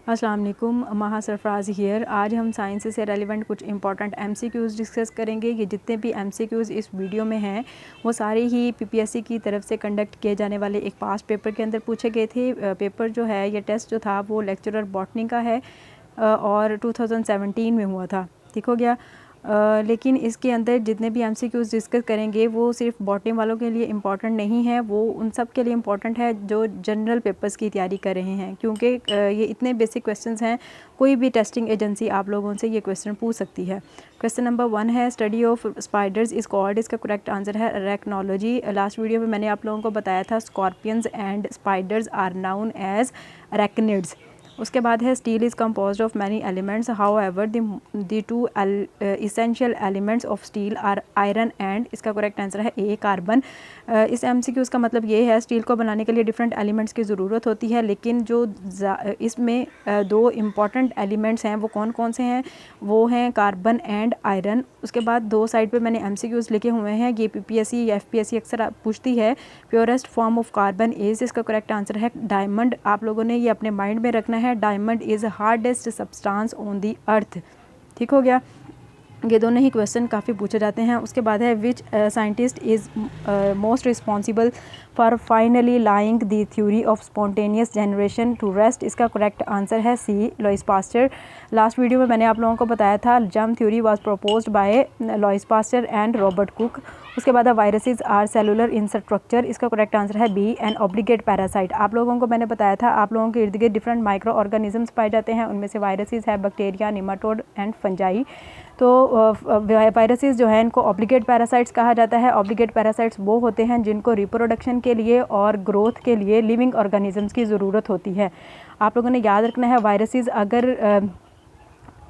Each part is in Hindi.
अस्सलाम वालेकुम, महा सरफराज हियर। आज हम साइंस से रेलिवेंट कुछ इंपॉर्टेंट एमसीक्यूज़ डिस्कस करेंगे। ये जितने भी एमसीक्यूज़ इस वीडियो में हैं वो सारे ही पीपीएससी की तरफ से कंडक्ट किए जाने वाले एक पास्ट पेपर के अंदर पूछे गए थे। पेपर जो है, ये टेस्ट जो था वो लेक्चरर बॉटनी का है और 2017 में हुआ था। ठीक हो गया। लेकिन इसके अंदर जितने भी एमसीक्यूज़ डिस्कस करेंगे वो सिर्फ बॉटनी वालों के लिए इम्पॉर्टेंट नहीं है, वो उन सब के लिए इम्पॉर्टेंट है जो जनरल पेपर्स की तैयारी कर रहे हैं, क्योंकि ये इतने बेसिक क्वेश्चंस हैं। कोई भी टेस्टिंग एजेंसी आप लोगों से ये क्वेश्चन पूछ सकती है। क्वेश्चन नंबर 1 है, study of spiders is called. इसका करेक्ट आंसर है अरेक्नोलॉजी। लास्ट वीडियो में मैंने आप लोगों को बताया था scorpions and spiders are known as arachnids. उसके बाद है, steel is composed of many elements, however the two essential elements of steel are iron and. इसका करेक्ट आंसर है ए, कार्बन। इस एमसीक्यूज़ का मतलब ये है, स्टील को बनाने के लिए डिफरेंट एलिमेंट्स की ज़रूरत होती है, लेकिन जो इसमें दो इम्पॉर्टेंट एलिमेंट्स हैं वो कौन कौन से हैं, वो हैं कार्बन एंड आयरन। उसके बाद दो साइड पे मैंने एमसीक्यूज़ लिखे हुए हैं, ये पीपीएससी या एफपीएससी अक्सर पूछती है। Purest form of carbon is, इसका करेक्ट आंसर है डायमंड। आप लोगों ने ये अपने माइंड में रखना है, diamond is hardest substance on the earth. ठीक हो गया। ये दोनों ही क्वेश्चन काफ़ी पूछे जाते हैं। उसके बाद है, which scientist is most responsible for finally laying the theory of spontaneous generation to rest. इसका करेक्ट आंसर है C, Louis Pasteur. Last video में मैंने आप लोगों को बताया था germ theory was proposed by Louis Pasteur and Robert Koch. उसके बाद है, viruses are cellular in structure. इसका करेक्ट आंसर है बी, एन ऑब्लिगेट पैरासाइट। आप लोगों को मैंने बताया था आप लोगों के इर्द गिर्द डिफरेंट माइक्रो ऑर्गेनिजम्स पाए जाते हैं, उनमें से वायरसेस है बैक्टीरिया, निमाटोड एंड फंजाई। तो वायरसेस जो है इनको ऑब्लिगेट पैरासाइट्स कहा जाता है। ऑब्लिगेट पैरासाइट्स वो होते हैं जिनको रिप्रोडक्शन के लिए और ग्रोथ के लिए लिविंग ऑर्गेनिजम्स की ज़रूरत होती है। आप लोगों ने याद रखना है, वायरसेस अगर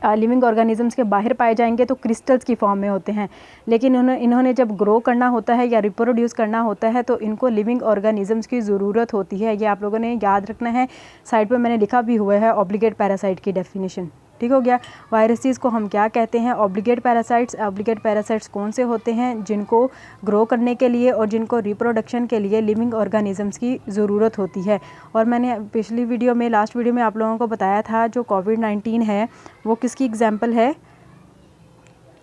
लिविंग ऑर्गेनिजम्स के बाहर पाए जाएंगे तो क्रिस्टल्स की फॉर्म में होते हैं, लेकिन इन्होंने जब ग्रो करना होता है या रिप्रोड्यूस करना होता है तो इनको लिविंग ऑर्गेनिजम्स की ज़रूरत होती है। ये आप लोगों ने याद रखना है। साइड पे मैंने लिखा भी हुआ है ऑब्लिगेट पैरासाइट की डेफिनेशन। ठीक हो गया। वायरसेस को हम क्या कहते हैं, ऑब्लिगेट पैरासाइट्स। ऑब्लिगेट पैरासाइट्स कौन से होते हैं, जिनको ग्रो करने के लिए और जिनको रिप्रोडक्शन के लिए लिविंग ऑर्गेनिजम्स की ज़रूरत होती है। और मैंने पिछली वीडियो में, लास्ट वीडियो में आप लोगों को बताया था जो कोविड-19 है वो किसकी एग्जाम्पल है,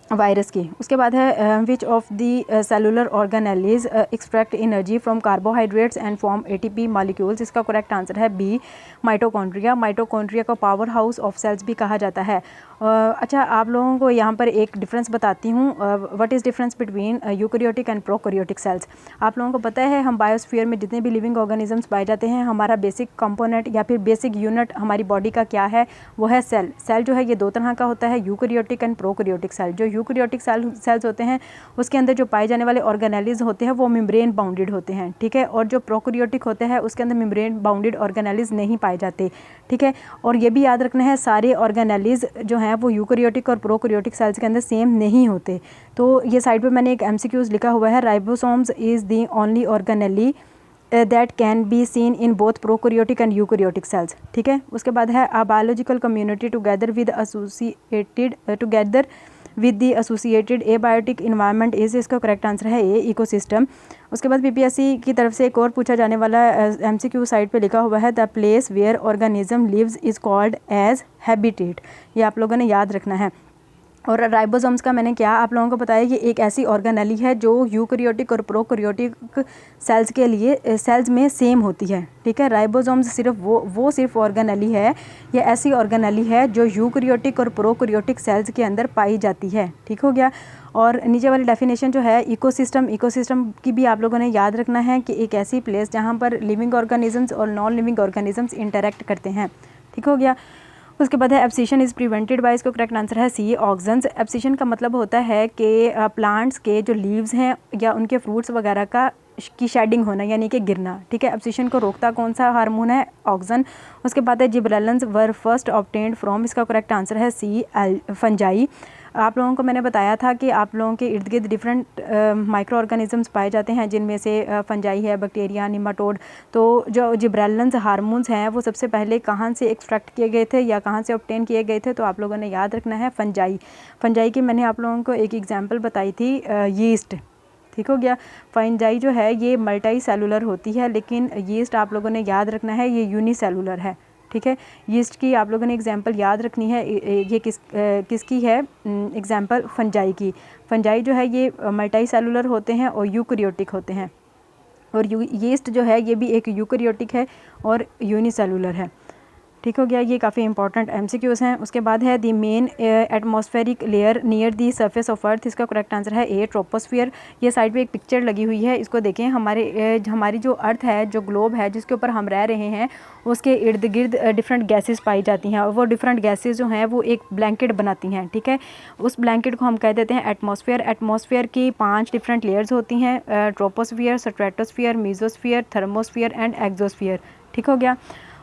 वायरस की। उसके बाद है, which of the cellular organelles extract energy from carbohydrates and form ATP molecules. इसका करेक्ट आंसर है बी, माइटोकॉन्ड्रिया। माइटोकॉन्ड्रिया को पावर हाउस ऑफ सेल्स भी कहा जाता है। अच्छा, आप लोगों को यहाँ पर एक डिफरेंस बताती हूँ। What is difference between eukaryotic and prokaryotic cells. आप लोगों को पता है हम बायोस्फीयर में जितने भी लिविंग ऑर्गेनिजम्स पाए जाते हैं, हमारा बेसिक कंपोनेंट या फिर बेसिक यूनिट हमारी बॉडी का क्या है, वो है सेल। सेल जो है ये दो तरह का होता है, यूकैरियोटिक एंड प्रोकैरियोटिक सेल। जो यूकैरियोटिक सेल्स होते हैं उसके अंदर जो पाए जाने वाले ऑर्गेनेलीज होते हैं वो मेम्ब्रेन बाउंडेड होते हैं। ठीक है। और जो प्रोकैरियोटिक होते हैं उसके अंदर मेम्ब्रेन बाउंडेड ऑर्गेनेलीज नहीं पाए जाते। ठीक है। और ये भी याद रखना है, सारे ऑर्गेनेलीज जो हैं वो यूकैरियोटिक और प्रोकैरियोटिक सेल्स के अंदर सेम नहीं होते। तो ये साइड पे मैंने एक एमसीक्यूज लिखा हुआ है, ribosomes is the only organelle that can be seen in both prokaryotic and eukaryotic cells. ठीक है। उसके बाद है, a biological community together with the associated abiotic environment is. इसका करेक्ट आंसर है ए, इकोसिस्टम। उसके बाद पीपीएससी की तरफ से एक और पूछा जाने वाला एमसीक्यू साइड पे लिखा हुआ है, the place where organism lives is called as habitat. ये आप लोगों ने याद रखना है। और राइबोसोम्स का मैंने क्या आप लोगों को बताया कि एक ऐसी ऑर्गेनेली है जो यूकैरियोटिक और प्रोकैरियोटिक सेल्स के लिए सेल्स में सेम होती है। ठीक है। राइबोसोम्स सिर्फ वो सिर्फ ऑर्गेनेली है, ये ऐसी ऑर्गेनेली है जो यूकैरियोटिक और प्रोकैरियोटिक सेल्स के अंदर पाई जाती है। ठीक हो गया। और नीचे वाली डेफिनेशन जो है, इकोसिस्टम की भी आप लोगों ने याद रखना है कि एक ऐसी प्लेस जहाँ पर लिविंग ऑर्गेनिजम्स और नॉन लिविंग ऑर्गेनिजम्स इंटरेक्ट करते हैं। ठीक हो गया। उसके बाद है, एब्सिशन इज़ प्रिवेंटेड बाय। इसका करेक्ट आंसर है सी, ऑक्सन्स। एब्सिशन का मतलब होता है कि प्लांट्स के जो लीव्स हैं या उनके फ्रूट्स वगैरह की शेडिंग होना, यानी कि गिरना। ठीक है। एब्सिशन को रोकता कौन सा हार्मोन है, ऑक्सन। उसके बाद है, gibberellins were first obtained from. इसका करेक्ट आंसर है सी, फंजाई। आप लोगों को मैंने बताया था कि आप लोगों के इर्द गिर्द डिफरेंट माइक्रो ऑर्गेनिजम्स पाए जाते हैं, जिनमें से फंजाई है, बैक्टीरिया, निमाटोड। तो जो जिब्रेलिन्स हार्मोन्स हैं वो सबसे पहले कहाँ से एक्सट्रैक्ट किए गए थे या कहाँ से ऑब्टेन किए गए थे, तो आप लोगों ने याद रखना है फंजाई। फंजाई की मैंने आप लोगों को एक एग्जांपल बताई थी, यीस्ट। ठीक हो गया। फंजाई जो है ये मल्टी सेलुलर होती है, लेकिन यीस्ट आप लोगों ने याद रखना है ये यूनिसेलुलर है। ठीक है। यीस्ट की आप लोगों ने एग्जांपल याद रखनी है। ये किसकी है एग्जांपल? फंजाई की। फंजाई जो है ये मल्टी सेलुलर होते हैं और यूकैरियोटिक होते हैं, और यीस्ट जो है ये भी एक यूकैरियोटिक है और यूनिसेलुलर है। ठीक हो गया, ये काफ़ी इंपॉर्टेंट एमसीक्यूज़ हैं। उसके बाद है the main atmospheric layer near the surface of earth, इसका करेक्ट आंसर है ए ट्रोपोस्फियर। ये साइड पे एक पिक्चर लगी हुई है, इसको देखें। हमारी जो अर्थ है, जो ग्लोब है जिसके ऊपर हम रह रहे हैं, उसके इर्द गिर्द डिफरेंट गैसेस पाई जाती हैं, और वो डिफरेंट गैसेस जो हैं वो एक ब्लैंकेट बनाती हैं। ठीक है, उस ब्लैंकेट को हम कह देते हैं एटमॉस्फेयर। एटमॉस्फेयर की 5 डिफरेंट लेयर्स होती हैं, troposphere, stratosphere, mesosphere, thermosphere and exosphere. ठीक हो गया।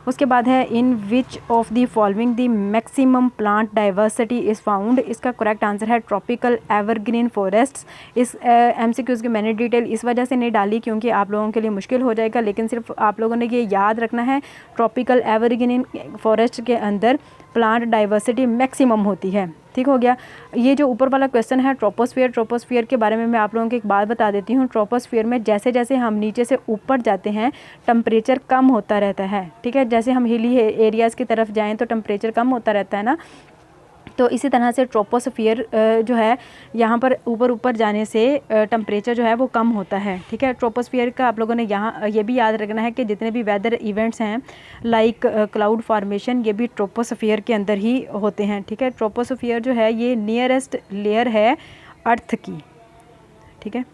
उसके बाद है in which of the following the maximum plant diversity is found, इसका करेक्ट आंसर है ट्रॉपिकल एवरग्रीन फॉरेस्ट्स। इस एमसीक्यूज़ की मैंने डिटेल इस वजह से नहीं डाली क्योंकि आप लोगों के लिए मुश्किल हो जाएगा, लेकिन सिर्फ आप लोगों ने ये याद रखना है ट्रॉपिकल एवरग्रीन फॉरेस्ट के अंदर प्लांट डाइवर्सिटी मैक्सिमम होती है। ठीक हो गया। ये जो ऊपर वाला क्वेश्चन है ट्रोपोस्फियर के बारे में मैं आप लोगों को एक बात बता देती हूँ। ट्रोपोस्फियर में जैसे जैसे हम नीचे से ऊपर जाते हैं टेम्परेचर कम होता रहता है। ठीक है, जैसे हम हिली एरियाज़ की तरफ जाएं तो टेम्परेचर कम होता रहता है ना, तो इसी तरह से ट्रोपोस्फियर जो है यहाँ पर ऊपर जाने से टेम्परेचर जो है वो कम होता है। ठीक है, ट्रोपोस्फियर का आप लोगों ने यहाँ ये भी याद रखना है कि जितने भी वेदर इवेंट्स हैं लाइक क्लाउड फॉर्मेशन, ये भी ट्रोपोस्फियर के अंदर ही होते हैं। ठीक है, ट्रोपोस्फियर जो है ये नियरेस्ट लेयर है अर्थ की। ठीक है,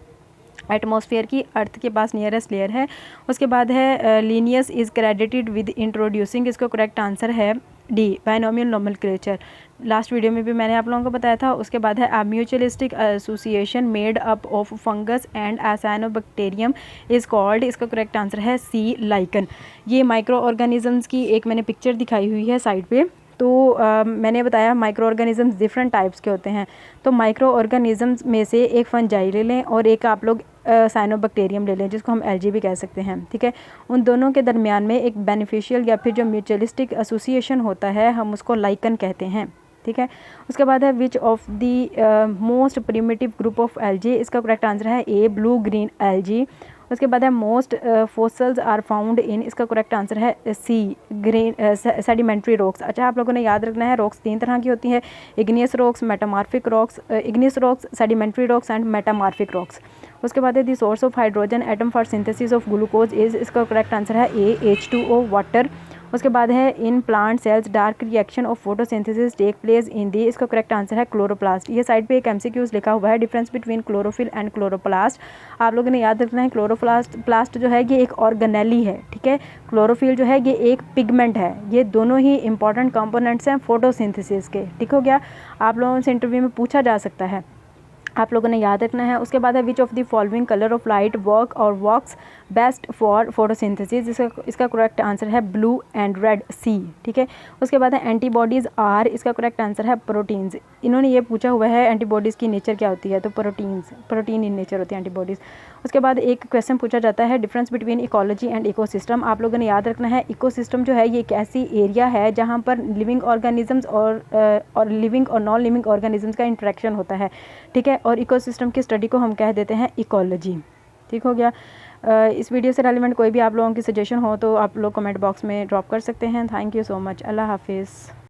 एटमॉस्फेयर की अर्थ के पास नियरेस्ट लेयर है। उसके बाद है Linnaeus is credited with introducing, इसका करेक्ट आंसर है D binomial nomenclature. Last video में भी मैंने आप लोगों को बताया था। उसके बाद है mutualistic association made up of fungus and cyanobacterium is called, इसका करेक्ट आंसर है सी लाइकन। ये माइक्रो ऑर्गेनिजम्स की एक मैंने पिक्चर दिखाई हुई है साइड पे। तो मैंने बताया माइक्रो ऑर्गेनिजम्स डिफरेंट टाइप्स के होते हैं, तो माइक्रो ऑर्गेनिजम्स में से एक फंजाई ले लें और एक आप लोग साइनोबैक्टीरियम ले लें जिसको हम एलजी भी कह सकते हैं। ठीक है, उन दोनों के दरमियान में एक बेनिफिशियल या फिर जो म्यूचुअलिस्टिक एसोसिएशन होता है हम उसको लाइकन कहते हैं। ठीक है, उसके बाद है which of the most primitive group of algae, इसका करेक्ट आंसर है ए ब्लू ग्रीन एलजी। उसके बाद है most fossils are found in, इसका करेक्ट आंसर है सी ग्रीन सेडिमेंट्री रॉक्स। अच्छा, आप लोगों ने याद रखना है रॉक्स 3 तरह की होती है, igneous rocks, metamorphic rocks, igneous rocks, sedimentary rocks and metamorphic rocks. उसके बाद है the source of hydrogen atom for synthesis of glucose is, इसका करेक्ट आंसर है ए H2O वाटर। उसके बाद है in plant cells dark reaction of photosynthesis take place in the, इसका करेक्ट आंसर है क्लोरोप्लास्ट। ये साइड पे एक एमसीक्यूज लिखा हुआ है, difference between chlorophyll and chloroplast. आप लोगों ने याद रखना है क्लोरोप्लास्ट जो है ये एक ऑर्गेनेली है। ठीक है, क्लोरोफिल जो है ये एक पिगमेंट है। ये दोनों ही इंपॉर्टेंट कंपोनेंट्स हैं फोटोसिंथेसिस के। ठीक हो गया, आप लोगों से इंटरव्यू में पूछा जा सकता है, आप लोगों ने याद रखना है। उसके बाद है which of the following colour of light work और वर्क्स बेस्ट फॉर फोटोसिंथेसिस, इसका करेक्ट आंसर है ब्लू एंड रेड सी। ठीक है, उसके बाद है एंटीबॉडीज़ आर, इसका करेक्ट आंसर है प्रोटीन्स। इन्होंने ये पूछा हुआ है एंटीबॉडीज़ की नेचर क्या होती है, तो प्रोटीन इन नेचर होती है एंटीबॉडीज़। उसके बाद एक क्वेश्चन पूछा जाता है difference between ecology and ecosystem. आप लोगों ने याद रखना है इकोसिस्टम जो है ये एक ऐसी एरिया है जहाँ पर लिविंग ऑर्गेनिजम्स और लिविंग और नॉन लिविंग ऑर्गेनिजम्स का इंटरेक्शन होता है। ठीक है, और इकोसिस्टम की स्टडी को हम कह देते हैं इकोलॉजी। ठीक हो गया। इस वीडियो से रेलिवेंट कोई भी आप लोगों की सजेशन हो तो आप लोग कमेंट बॉक्स में ड्रॉप कर सकते हैं। Thank you so much. अल्लाह हाफिज़।